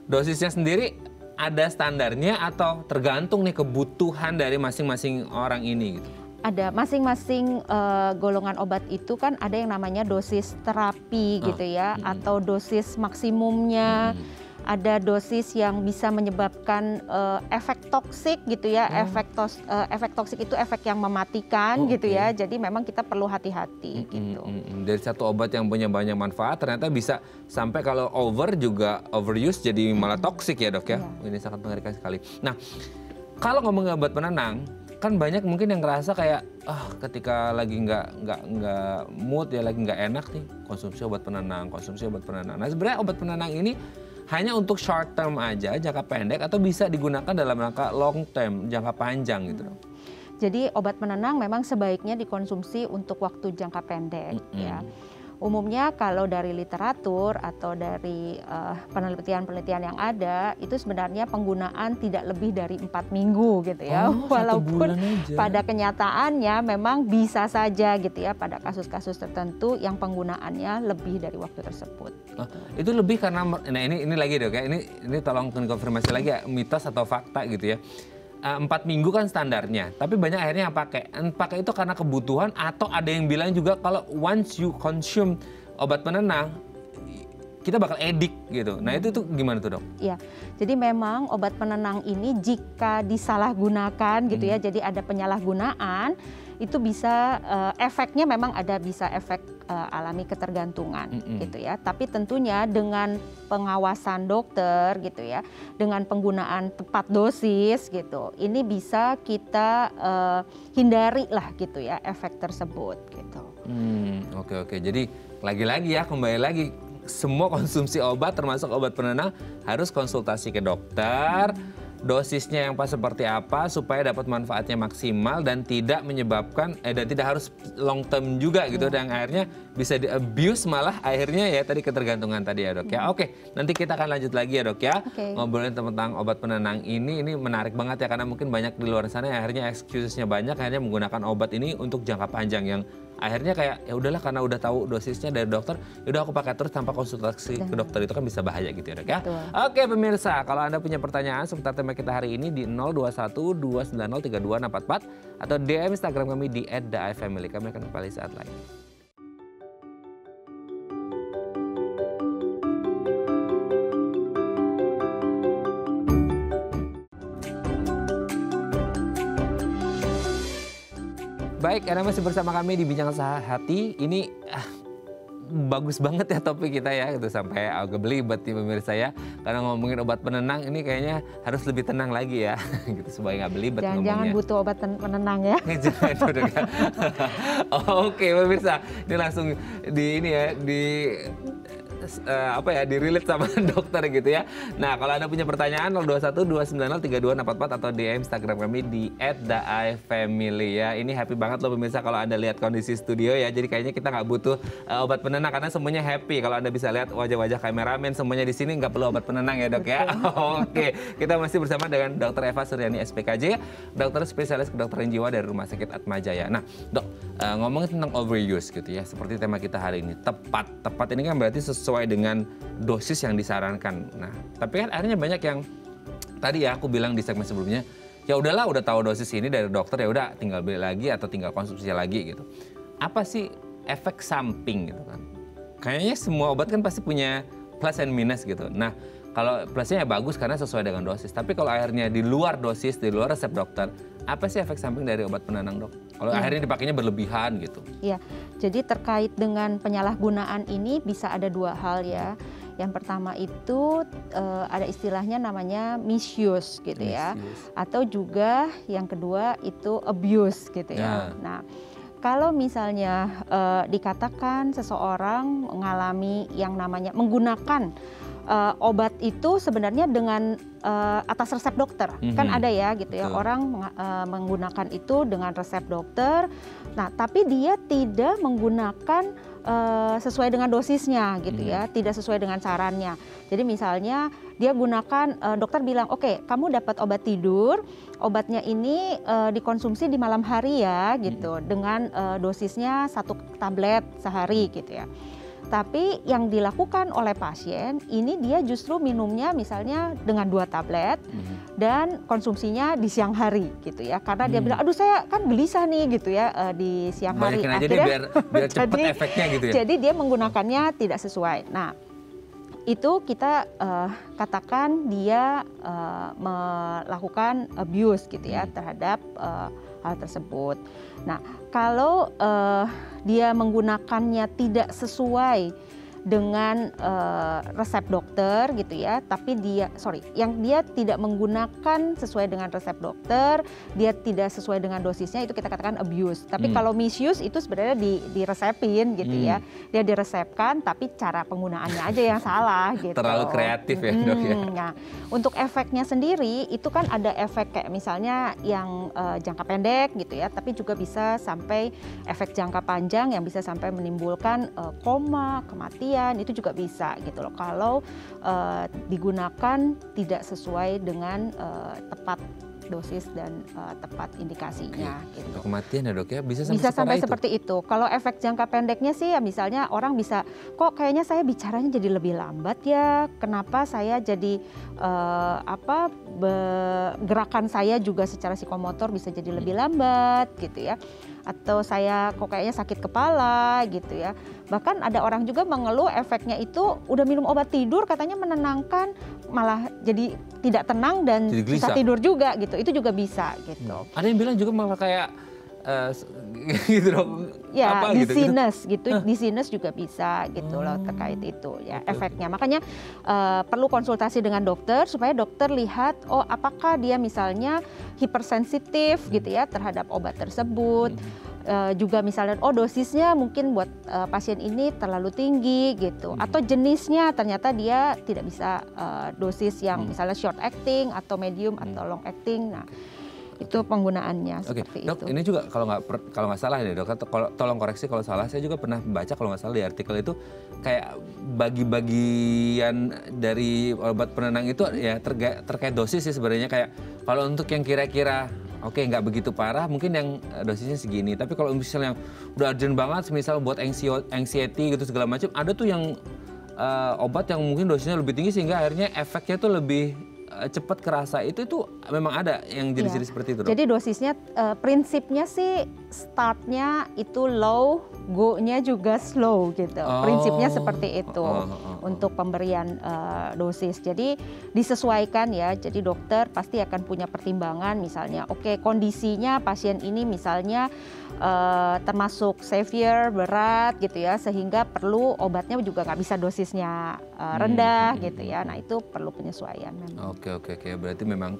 dosisnya sendiri ada standarnya atau tergantung nih kebutuhan dari masing-masing orang ini gitu? Ada masing-masing golongan obat itu kan ada yang namanya dosis terapi gitu ya, atau dosis maksimumnya. Ada dosis yang bisa menyebabkan efek toksik gitu ya. Efek toksik itu efek yang mematikan gitu ya. Jadi memang kita perlu hati-hati gitu. Dari satu obat yang punya banyak manfaat ternyata bisa sampai kalau overuse jadi malah toksik ya dok ya. Ini sangat mengerikan sekali. Nah kalau ngomongin obat penenang kan banyak mungkin yang ngerasa kayak ketika lagi nggak mood ya, lagi nggak enak nih, konsumsi obat penenang. Nah sebenarnya obat penenang ini hanya untuk short term aja, jangka pendek, atau bisa digunakan dalam rangka long term, jangka panjang gitu dong? Jadi obat penenang memang sebaiknya dikonsumsi untuk waktu jangka pendek ya. Umumnya kalau dari literatur atau dari penelitian-penelitian yang ada, itu sebenarnya penggunaan tidak lebih dari 4 minggu gitu ya. Walaupun pada kenyataannya memang bisa saja gitu ya pada kasus-kasus tertentu yang penggunaannya lebih dari waktu tersebut. Itu lebih karena, nah ini lagi dok ya, ini tolong konfirmasi lagi ya, mitos atau fakta gitu ya. 4 minggu kan standarnya, tapi banyak akhirnya yang pakai itu karena kebutuhan, atau ada yang bilang juga kalau once you consume obat penenang kita bakal edik gitu. Nah itu tuh gimana tuh dok? Iya, jadi memang obat penenang ini jika disalahgunakan gitu ya, jadi ada penyalahgunaan, itu bisa efeknya memang bisa efek alami ketergantungan gitu ya. Tapi tentunya dengan pengawasan dokter gitu ya, dengan penggunaan tepat dosis gitu, ini bisa kita hindari lah gitu ya efek tersebut gitu. Oke. Jadi lagi-lagi ya, kembali lagi, semua konsumsi obat termasuk obat penenang harus konsultasi ke dokter. Dosisnya yang pas seperti apa supaya dapat manfaatnya maksimal dan tidak menyebabkan dan tidak harus long term juga gitu, dan akhirnya bisa di abuse malah akhirnya ya tadi ketergantungan tadi ya dok ya. Oke, nanti kita akan lanjut lagi ya dok ya, ngobrolin tentang obat penenang ini menarik banget ya, karena mungkin banyak di luar sana yang akhirnya excusesnya banyak, akhirnya menggunakan obat ini untuk jangka panjang yang akhirnya kayak ya udahlah karena udah tahu dosisnya dari dokter, yaudah aku pakai terus tanpa konsultasi ke dokter, itu kan bisa bahaya gitu ya dok ya. Oke pemirsa, kalau Anda punya pertanyaan seputar tema kita hari ini di 021 290 3244 atau DM Instagram kami di @theifamily. Kami akan kembali saat lagi. Baik, Anda masih bersama kami di Bincang Sehati. Ini bagus banget ya topik kita ya, gitu, sampai agak belibet nih pemirsa ya. Karena ngomongin obat penenang ini kayaknya harus lebih tenang lagi ya, gitu, supaya nggak belibet ngomongnya. Jangan butuh obat penenang ya. Oke pemirsa, ini langsung di-relate sama dokter gitu ya. Nah kalau Anda punya pertanyaan 021 290 3244 atau DM Instagram kami di @theifamily ya. Ini happy banget loh pemirsa kalau Anda lihat kondisi studio ya. Jadi kayaknya kita nggak butuh obat penenang karena semuanya happy. Kalau Anda bisa lihat wajah-wajah kameramen semuanya di sini nggak perlu obat penenang ya dok ya. Oke, kita masih bersama dengan Dr. Eva Suryani SPKJ, dokter spesialis kedokteran jiwa dari Rumah Sakit Atmajaya. Nah dok, ngomongin tentang overuse gitu ya, seperti tema kita hari ini, tepat ini kan berarti sesuai dengan dosis yang disarankan. Nah, tapi kan akhirnya banyak yang tadi ya aku bilang di segmen sebelumnya, ya udahlah udah tahu dosis ini dari dokter, ya udah tinggal beli lagi atau tinggal konsumsi lagi gitu. Apa sih efek samping gitu kan? Kayaknya semua obat kan pasti punya plus and minus gitu. Nah, kalau plusnya ya bagus karena sesuai dengan dosis. Tapi kalau akhirnya di luar dosis, di luar resep dokter, apa sih efek samping dari obat penenang dok? Kalau akhirnya dipakainya berlebihan gitu. Iya, jadi terkait dengan penyalahgunaan ini bisa ada dua hal ya. Yang pertama itu ada istilahnya namanya misuse gitu ya. Atau juga yang kedua itu abuse gitu ya. Nah, kalau misalnya dikatakan seseorang mengalami yang namanya menggunakan obat itu sebenarnya dengan atas resep dokter, kan ada ya gitu ya, orang menggunakan itu dengan resep dokter. Nah, tapi dia tidak menggunakan sesuai dengan dosisnya gitu ya, tidak sesuai dengan sarannya. Jadi misalnya dia gunakan, dokter bilang, oke, kamu dapat obat tidur, obatnya ini dikonsumsi di malam hari ya gitu, dengan dosisnya 1 tablet sehari gitu ya. Tapi yang dilakukan oleh pasien ini dia justru minumnya misalnya dengan 2 tablet dan konsumsinya di siang hari gitu ya. Karena dia bilang, aduh saya kan gelisah nih gitu ya di siang hari. Banyakin aja deh biar cepat efeknya gitu ya. Jadi dia menggunakannya tidak sesuai. Nah itu kita katakan dia melakukan abuse gitu ya terhadap hal tersebut. Nah kalau dia menggunakannya tidak sesuai dengan resep dokter gitu ya, tapi dia yang dia tidak menggunakan sesuai dengan resep dokter, dia tidak sesuai dengan dosisnya, itu kita katakan abuse. Tapi kalau misuse itu sebenarnya diresepin gitu ya, dia diresepkan tapi cara penggunaannya aja yang salah gitu. Terlalu kreatif ya dok ya. Nah untuk efeknya sendiri itu kan ada efek kayak misalnya yang jangka pendek gitu ya, tapi juga bisa sampai efek jangka panjang yang bisa sampai menimbulkan koma, kematian. Itu juga bisa gitu loh kalau digunakan tidak sesuai dengan tepat dosis dan tepat indikasinya. Gitu. Kematian ya dok ya, bisa sampai seperti itu. Kalau efek jangka pendeknya sih ya misalnya orang bisa, kok kayaknya saya bicaranya jadi lebih lambat ya, kenapa saya jadi gerakan saya juga secara psikomotor bisa jadi lebih lambat gitu ya. Atau saya kok kayaknya sakit kepala gitu ya. Bahkan ada orang juga mengeluh efeknya itu udah minum obat tidur katanya menenangkan, malah jadi tidak tenang dan bisa tidur juga gitu. Itu juga bisa gitu. Ada yang bilang juga malah kayak gitu dong. Ya, dizziness gitu. Dizziness juga bisa gitu loh terkait itu ya efeknya. Makanya perlu konsultasi dengan dokter supaya dokter lihat apakah dia misalnya hipersensitif gitu ya terhadap obat tersebut. Juga misalnya dosisnya mungkin buat pasien ini terlalu tinggi gitu, atau jenisnya ternyata dia tidak bisa dosis yang misalnya short acting atau medium atau long acting. Nah itu penggunaannya seperti dok, itu. ini juga kalau nggak salah nih dok, tolong koreksi kalau salah. Saya juga pernah baca kalau nggak salah di artikel itu kayak bagi-bagian dari obat penenang itu ya terkait dosis sih sebenarnya. Kayak kalau untuk yang kira-kira nggak begitu parah mungkin yang dosisnya segini. Tapi kalau misalnya yang udah urgent banget, misal buat anxiety gitu segala macam, ada tuh yang obat yang mungkin dosisnya lebih tinggi sehingga akhirnya efeknya tuh lebih cepat kerasa. Itu memang ada yang jenis-jenis seperti itu dok? Jadi dosisnya prinsipnya sih startnya itu low, go-nya juga slow gitu. Prinsipnya seperti itu untuk pemberian dosis. Jadi disesuaikan ya. Jadi dokter pasti akan punya pertimbangan misalnya kondisinya pasien ini misalnya termasuk severe, berat gitu ya, sehingga perlu obatnya juga nggak bisa dosisnya rendah gitu ya. Nah itu perlu penyesuaian memang. Oke. Berarti memang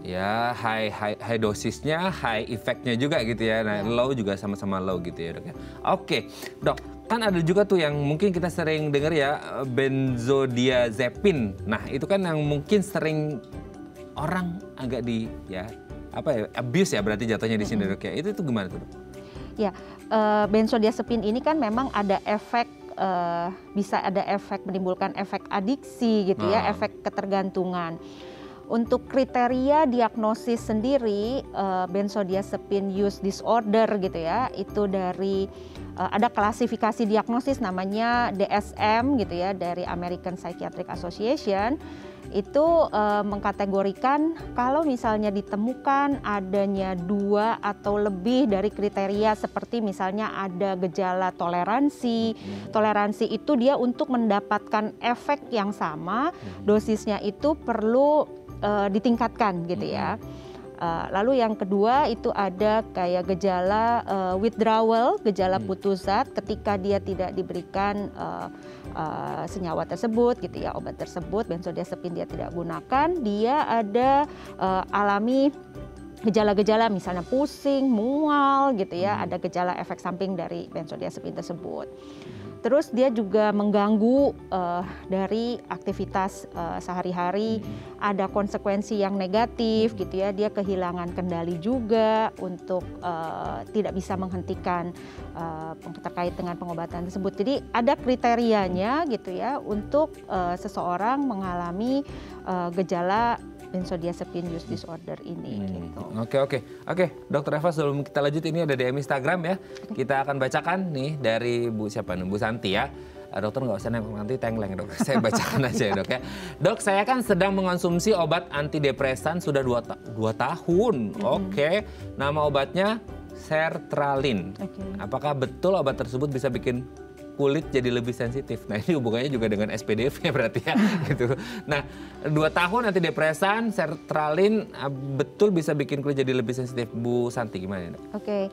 ya high dosisnya, high effectnya juga gitu ya. Nah low juga sama-sama low gitu ya dok ya. Oke dok, kan ada juga tuh yang mungkin kita sering dengar ya, benzodiazepin. Nah itu kan yang mungkin sering orang agak abuse ya berarti jatuhnya di sini dok ya. Itu gimana tuh dok? Ya, benzodiazepin ini kan memang ada efek bisa ada efek menimbulkan efek adiksi gitu ya, efek ketergantungan. Untuk kriteria diagnosis sendiri benzodiazepine use disorder gitu ya, itu dari ada klasifikasi diagnosis namanya DSM gitu ya, dari American Psychiatric Association. Itu mengkategorikan kalau misalnya ditemukan adanya 2 atau lebih dari kriteria seperti misalnya ada gejala toleransi. Toleransi itu dia untuk mendapatkan efek yang sama, dosisnya itu perlu ditingkatkan gitu ya. Lalu yang kedua itu ada kayak gejala withdrawal, gejala putus zat ketika dia tidak diberikan senyawa tersebut gitu ya, obat tersebut, benzodiazepin dia tidak gunakan, dia ada alami gejala-gejala misalnya pusing, mual gitu ya, ada gejala efek samping dari benzodiazepin tersebut. Terus dia juga mengganggu dari aktivitas sehari-hari, ada konsekuensi yang negatif gitu ya, dia kehilangan kendali juga untuk tidak bisa menghentikan terkait dengan pengobatan tersebut. Jadi ada kriterianya gitu ya untuk seseorang mengalami gejala benzodiazepine use disorder ini. Gitu. Oke, Dokter Eva, sebelum kita lanjut ini ada DM Instagram ya. Kita akan bacakan nih dari Bu Santi ya. Dokter nggak usah nengok nanti tengleng dok. Saya bacakan aja ya dok ya. Dok, saya kan sedang mengonsumsi obat antidepresan sudah 2 tahun. Oke. Nama obatnya sertralin. Apakah betul obat tersebut bisa bikin kulit jadi lebih sensitif? Nah ini hubungannya juga dengan SPDV berarti ya. Gitu. Nah 2 tahun antidepresan, sertralin betul bisa bikin kulit jadi lebih sensitif. Bu Santi gimana dok? Oke.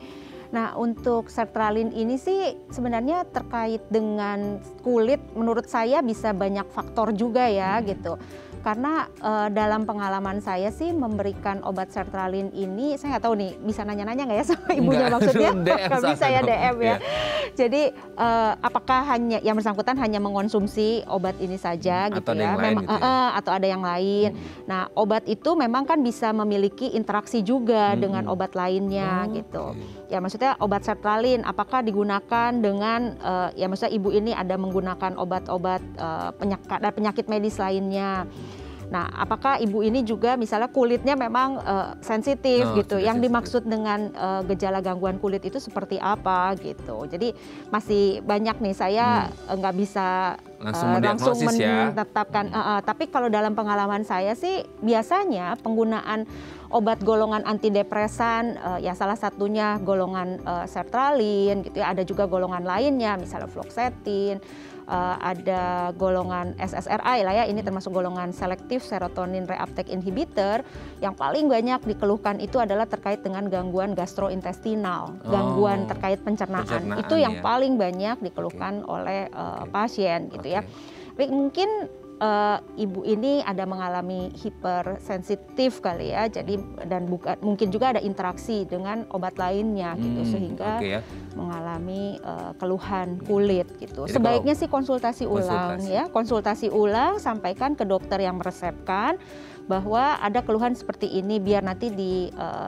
Nah, untuk sertralin ini sih sebenarnya terkait dengan kulit, menurut saya bisa banyak faktor juga ya gitu. Karena dalam pengalaman saya sih memberikan obat sertralin ini, saya nggak tahu nih bisa nanya-nanya nggak ya sama ibunya maksudnya? Nggak bisa ya DM ya. Jadi apakah hanya yang bersangkutan hanya mengonsumsi obat ini saja gitu ya? Memang gitu ya? Atau ada yang lain. Nah, obat itu memang kan bisa memiliki interaksi juga dengan obat lainnya gitu. Ya maksudnya obat sertralin apakah digunakan dengan ya maksudnya ibu ini ada menggunakan obat-obat penyakit medis lainnya. Nah, apakah ibu ini juga misalnya kulitnya memang sensitif gitu. Yang dimaksud dengan gejala gangguan kulit itu seperti apa gitu. Jadi masih banyak nih saya nggak bisa langsung menetapkan. Tapi kalau dalam pengalaman saya sih biasanya penggunaan obat golongan antidepresan ya salah satunya golongan sertralin gitu ya. Ada juga golongan lainnya misalnya fluoxetine. Ada golongan SSRI lah ya, ini termasuk golongan selektif serotonin reuptake inhibitor. Yang paling banyak dikeluhkan itu adalah terkait dengan gangguan gastrointestinal, gangguan terkait pencernaan. Itu yang paling banyak dikeluhkan oleh pasien gitu ya. Tapi mungkin ibu ini ada mengalami hipersensitif kali ya, jadi dan mungkin juga ada interaksi dengan obat lainnya gitu sehingga mengalami keluhan kulit gitu. Jadi sebaiknya sih konsultasi ulang ya, konsultasi ulang, sampaikan ke dokter yang meresepkan bahwa ada keluhan seperti ini biar nanti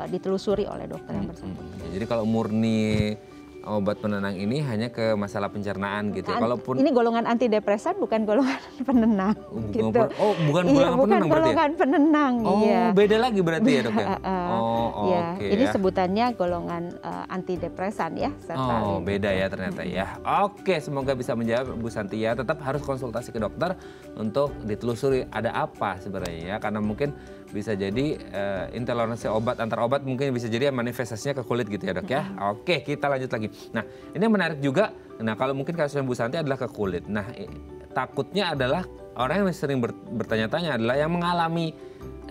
ditelusuri oleh dokter yang bersangkutan. Jadi kalau murni obat penenang ini hanya ke masalah pencernaan gitu ya. Kalaupun ini golongan antidepresan bukan golongan penenang gitu. Oh, bukan golongan penenang berarti. Golongan penenang. Oh, beda lagi berarti ya, Dok ya. Oke. Ini sebutannya golongan antidepresan ya, sertralin. Oh, beda ya ternyata ya. Oke, semoga bisa menjawab Bu Santi ya. Tetap harus konsultasi ke dokter untuk ditelusuri ada apa sebenarnya ya. Karena mungkin bisa jadi intoleransi obat antar obat mungkin bisa jadi manifestasinya ke kulit gitu ya dok ya. Oke, kita lanjut lagi. Nah ini yang menarik juga, nah kalau mungkin kasusnya Bu Santi adalah ke kulit. Nah takutnya adalah orang yang sering bertanya-tanya adalah yang mengalami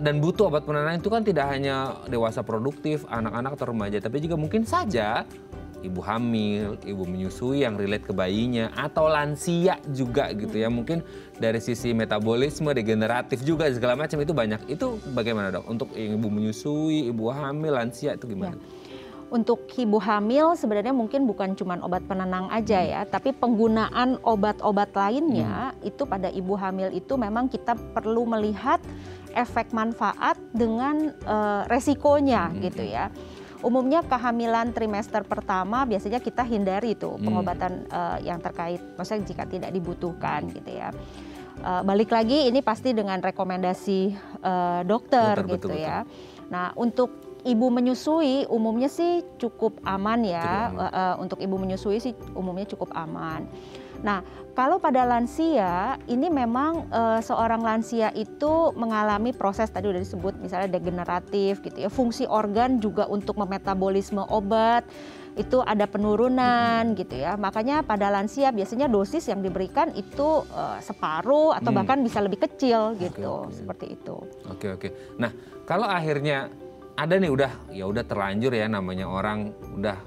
dan butuh obat penenang itu kan tidak hanya dewasa produktif, anak-anak atau remaja, tapi juga mungkin saja ibu hamil, ibu menyusui yang relate ke bayinya, atau lansia juga gitu ya. Mungkin dari sisi metabolisme, degeneratif juga segala macam itu banyak. Itu bagaimana dok? Untuk ibu menyusui, ibu hamil, lansia itu gimana? Ya. Untuk ibu hamil sebenarnya mungkin bukan cuma obat penenang aja ya, tapi penggunaan obat-obat lainnya itu pada ibu hamil itu memang kita perlu melihat efek manfaat dengan resikonya gitu ya. Umumnya kehamilan trimester pertama biasanya kita hindari tuh pengobatan yang terkait, maksudnya jika tidak dibutuhkan gitu ya. Balik lagi ini pasti dengan rekomendasi dokter gitu betul. Ya. Nah untuk ibu menyusui umumnya sih cukup aman ya. Untuk ibu menyusui sih umumnya cukup aman. Nah, kalau pada lansia, ini memang seorang lansia itu mengalami proses tadi udah disebut misalnya degeneratif gitu ya. Fungsi organ juga untuk memetabolisme obat itu ada penurunan gitu ya. Makanya pada lansia biasanya dosis yang diberikan itu separuh atau bahkan bisa lebih kecil gitu. Seperti itu. Oke. Nah, kalau akhirnya ada nih udah terlanjur ya namanya orang udah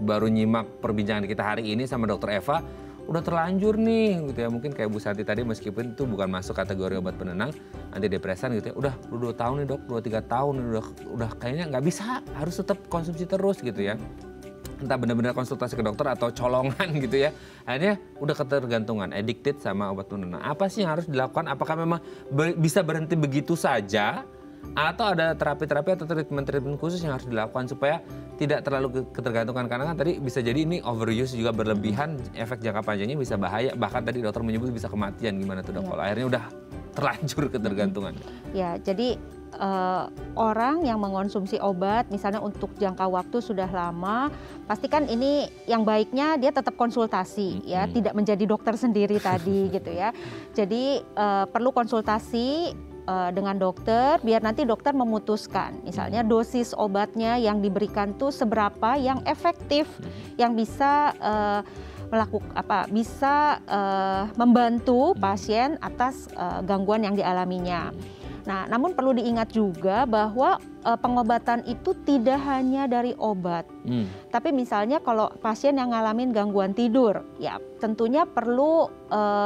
baru nyimak perbincangan kita hari ini sama Dokter Eva. Udah terlanjur nih gitu ya, mungkin kayak Bu Santi tadi meskipun itu bukan masuk kategori obat penenang antidepresan gitu ya, udah 2 tahun nih dok, 2-3 tahun udah kayaknya nggak bisa, harus tetap konsumsi terus gitu ya. Entah benar-benar konsultasi ke dokter atau colongan gitu ya, akhirnya udah ketergantungan, addicted sama obat penenang. Apa sih yang harus dilakukan? Apakah memang bisa berhenti begitu saja? Atau ada terapi-terapi atau treatment khusus yang harus dilakukan supaya tidak terlalu ketergantungan, karena kan tadi bisa jadi ini overuse juga berlebihan, efek jangka panjangnya bisa bahaya, bahkan tadi dokter menyebut bisa kematian. Gimana tuh dok kalau akhirnya udah terlanjur ketergantungan? Ya jadi orang yang mengonsumsi obat misalnya untuk jangka waktu sudah lama, pastikan ini yang baiknya dia tetap konsultasi ya, tidak menjadi dokter sendiri tadi gitu ya. Jadi perlu konsultasi dengan dokter biar nanti dokter memutuskan misalnya dosis obatnya yang diberikan tuh seberapa yang efektif, yang bisa membantu pasien atas gangguan yang dialaminya. Nah, namun perlu diingat juga bahwa pengobatan itu tidak hanya dari obat. Tapi misalnya kalau pasien yang ngalamin gangguan tidur, ya tentunya perlu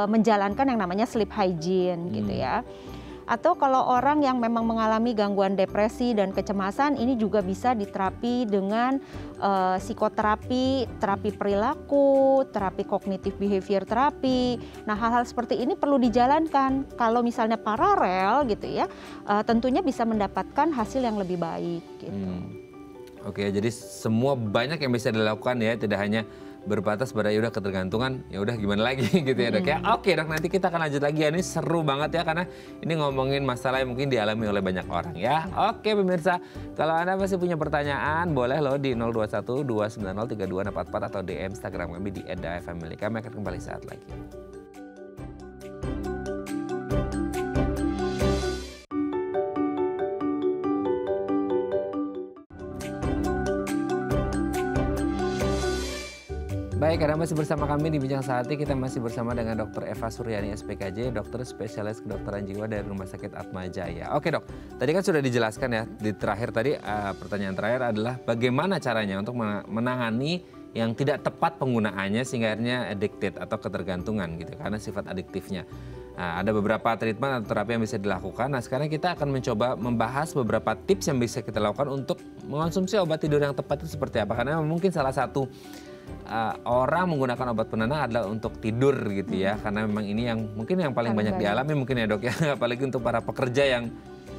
menjalankan yang namanya sleep hygiene gitu ya. Atau kalau orang yang memang mengalami gangguan depresi dan kecemasan, ini juga bisa diterapi dengan psikoterapi, terapi perilaku, terapi kognitif behavior terapi. Nah, hal-hal seperti ini perlu dijalankan. Kalau misalnya paralel gitu ya, tentunya bisa mendapatkan hasil yang lebih baik gitu. Oke, jadi semua banyak yang bisa dilakukan ya, tidak hanya berbatas pada yaudah ketergantungan, ya udah gimana lagi gitu ya dok ya. Oke dok, nanti kita akan lanjut lagi ya, ini seru banget ya karena ini ngomongin masalah yang mungkin dialami oleh banyak orang ya. Oke pemirsa, kalau Anda masih punya pertanyaan boleh loh di 021 290 3244 atau DM Instagram kami di @dafamily. Kami akan kembali saat lagi. Baik, Anda masih bersama kami di Bincang Sehati. Kita masih bersama dengan Dr. Eva Suryani SPKJ, dokter spesialis kedokteran jiwa dari Rumah Sakit Atma Jaya. Oke dok, tadi kan sudah dijelaskan ya, di terakhir tadi pertanyaan terakhir adalah bagaimana caranya untuk menangani yang tidak tepat penggunaannya sehingga akhirnya addicted atau ketergantungan gitu, karena sifat adiktifnya. Nah, ada beberapa treatment atau terapi yang bisa dilakukan. Nah sekarang kita akan mencoba membahas beberapa tips yang bisa kita lakukan untuk mengonsumsi obat tidur yang tepat itu seperti apa. Karena mungkin salah satu orang menggunakan obat penenang adalah untuk tidur gitu ya, karena memang ini yang mungkin yang paling banyak dialami mungkin ya dok ya, apalagi untuk para pekerja yang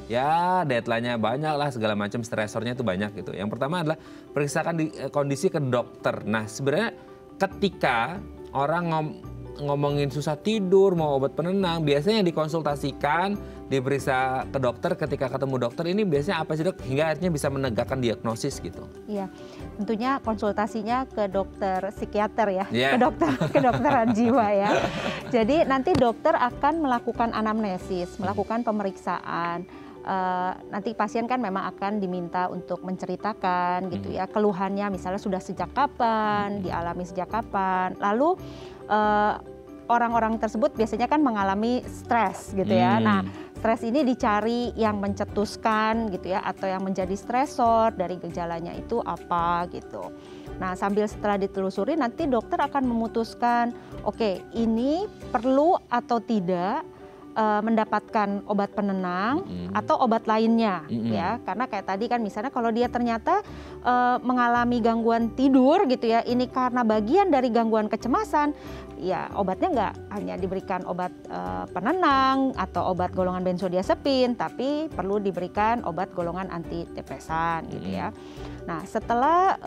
ya deadline-nya banyak lah, segala macam stresornya itu banyak gitu. Yang pertama adalah periksakan kondisi ke dokter. Nah sebenarnya ketika orang ngomongin susah tidur mau obat penenang, biasanya yang dikonsultasikan, diperiksa ke dokter, ketika ketemu dokter ini biasanya apa sih dok hingga akhirnya bisa menegakkan diagnosis gitu? Iya, tentunya konsultasinya ke dokter psikiater ya, ke dokter kedokteran jiwa ya. Jadi nanti dokter akan melakukan anamnesis, melakukan pemeriksaan. Nanti pasien kan memang akan diminta untuk menceritakan gitu ya keluhannya, misalnya sudah sejak kapan, dialami sejak kapan. Lalu orang-orang tersebut biasanya kan mengalami stres gitu ya. Nah, stres ini dicari yang mencetuskan gitu ya, atau yang menjadi stresor dari gejalanya itu apa gitu. Nah, setelah ditelusuri nanti dokter akan memutuskan, oke, ini perlu atau tidak mendapatkan obat penenang atau obat lainnya ya, karena kayak tadi kan misalnya kalau dia ternyata mengalami gangguan tidur gitu ya, ini karena bagian dari gangguan kecemasan, ya obatnya nggak hanya diberikan obat penenang atau obat golongan benzodiazepin, tapi perlu diberikan obat golongan antidepresan gitu ya. Nah setelah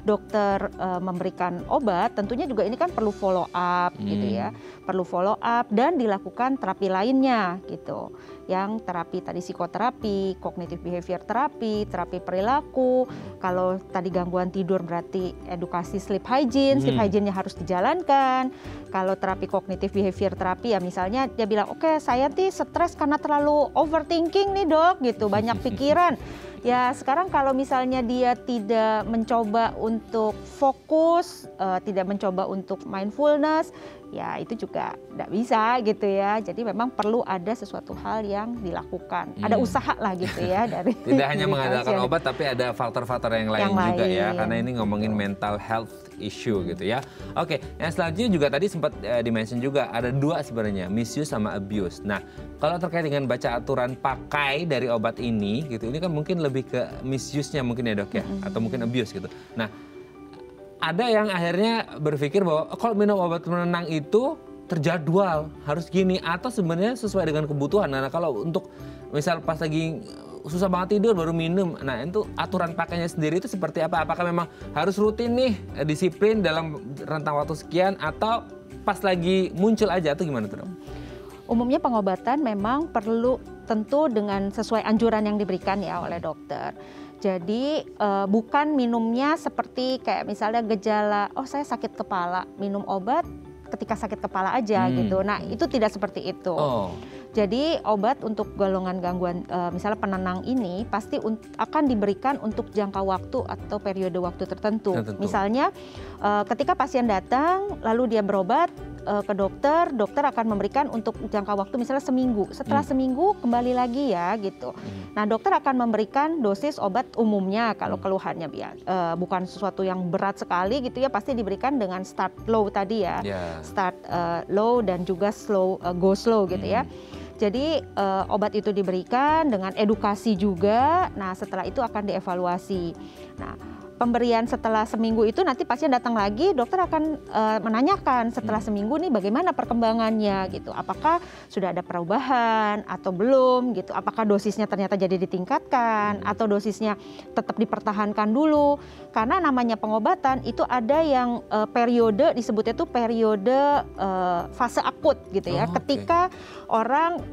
dokter memberikan obat, tentunya juga ini kan perlu follow up gitu ya, perlu follow up dan dilakukan terapi lainnya gitu. Yang terapi tadi psikoterapi, kognitif behavior terapi, terapi perilaku. Kalau tadi gangguan tidur berarti edukasi sleep hygiene, sleep hygiene-nya harus dijalankan. Kalau terapi kognitif behavior terapi ya misalnya dia bilang, oke, saya tuh stres karena terlalu overthinking nih dok gitu, banyak pikiran. Ya sekarang kalau misalnya dia tidak mencoba untuk fokus, tidak mencoba untuk mindfulness, ya itu juga tidak bisa gitu ya. Jadi memang perlu ada sesuatu hal yang dilakukan, ada usaha lah gitu ya dari. Tidak hanya mengandalkan obat, tapi ada faktor-faktor yang lain juga ya. Karena ini ngomongin mental health issue gitu ya. Oke, yang selanjutnya juga tadi sempat di-mention juga ada dua sebenarnya, misuse sama abuse. Nah, kalau terkait dengan baca aturan pakai dari obat ini gitu, ini kan mungkin lebih ke misuse-nya mungkin ya dok ya, atau mungkin abuse gitu. Nah, ada yang akhirnya berpikir bahwa kalau minum obat penenang itu terjadwal, harus gini, atau sebenarnya sesuai dengan kebutuhan. Nah, kalau untuk misal pas lagi susah banget tidur baru minum, nah itu aturan pakainya sendiri itu seperti apa? Apakah memang harus rutin nih, disiplin dalam rentang waktu sekian, atau pas lagi muncul aja, atau gimana tuh dok? Umumnya pengobatan memang perlu tentu dengan sesuai anjuran yang diberikan ya oleh dokter. Jadi bukan minumnya seperti kayak misalnya gejala, oh saya sakit kepala, minum obat ketika sakit kepala aja gitu. Nah itu tidak seperti itu. Jadi obat untuk golongan gangguan misalnya penenang ini pasti akan diberikan untuk jangka waktu atau periode waktu tertentu. Misalnya ketika pasien datang lalu dia berobat ke dokter, dokter akan memberikan untuk jangka waktu misalnya seminggu. Setelah seminggu kembali lagi ya gitu. Nah dokter akan memberikan dosis obat umumnya kalau keluhannya bukan sesuatu yang berat sekali gitu ya, pasti diberikan dengan start low tadi ya. Start low dan juga go slow gitu ya. Jadi obat itu diberikan dengan edukasi juga. Nah setelah itu akan dievaluasi. Nah pemberian setelah seminggu itu nanti pasien datang lagi, dokter akan menanyakan setelah seminggu nih bagaimana perkembangannya gitu. Apakah sudah ada perubahan atau belum gitu. Apakah dosisnya ternyata jadi ditingkatkan atau dosisnya tetap dipertahankan dulu. Karena namanya pengobatan itu ada yang periode, disebutnya itu periode fase akut gitu ya. Ketika orang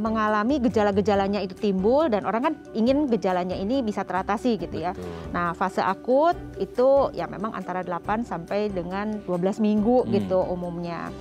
mengalami gejala-gejalanya itu timbul dan orang kan ingin gejalanya ini bisa teratasi gitu ya. Nah fase akut itu ya memang antara 8 sampai dengan 12 minggu gitu umumnya.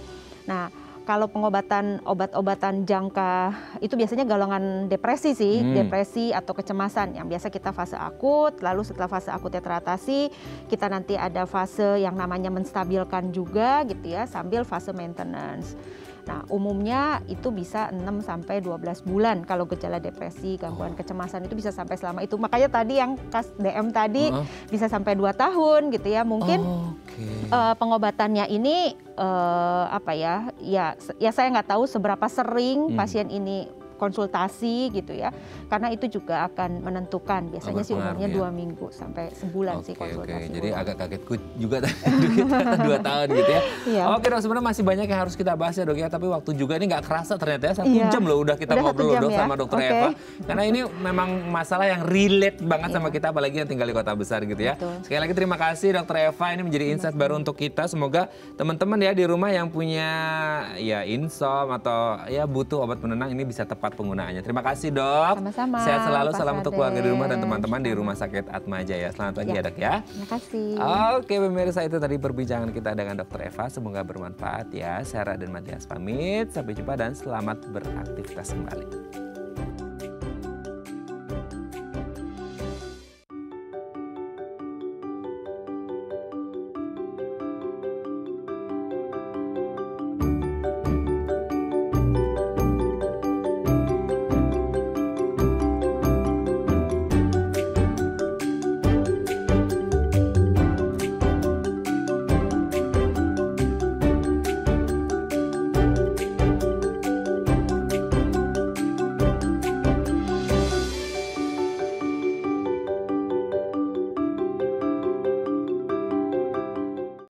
Nah kalau pengobatan obat-obatan jangka itu biasanya golongan depresi sih, depresi atau kecemasan yang biasa kita fase akut, lalu setelah fase akutnya teratasi, kita nanti ada fase yang namanya menstabilkan juga gitu ya, sambil fase maintenance. Nah, umumnya itu bisa 6 sampai 12 bulan kalau gejala depresi, gangguan kecemasan itu bisa sampai selama itu. Makanya tadi yang kas DM tadi bisa sampai 2 tahun gitu ya. Mungkin pengobatannya ini apa ya? Ya saya nggak tahu seberapa sering pasien ini konsultasi gitu ya, karena itu juga akan menentukan biasanya sih umurnya 2 minggu sampai sebulan sih konsultasi. Jadi agak kagetku juga tadi 2 tahun gitu ya. Oke dok, sebenarnya masih banyak yang harus kita bahas ya dok ya, tapi waktu juga ini nggak kerasa ternyata ya, 1 jam loh udah kita ngobrol dok sama dokter Eva, karena ini memang masalah yang relate banget sama kita, apalagi yang tinggal di kota besar gitu ya. Sekali lagi terima kasih dokter Eva, ini menjadi insight baru untuk kita. Semoga teman-teman ya di rumah yang punya ya insom atau ya butuh obat penenang ini bisa tepat penggunaannya. Terima kasih dok. Sama-sama. Sehat selalu, salam untuk keluarga di rumah dan teman-teman di Rumah Sakit Atma Jaya. Selamat pagi ya dok ya. Terima kasih. Oke pemirsa, itu tadi perbincangan kita dengan dokter Eva. Semoga bermanfaat ya. Sarah dan Matias pamit. Sampai jumpa dan selamat beraktivitas kembali.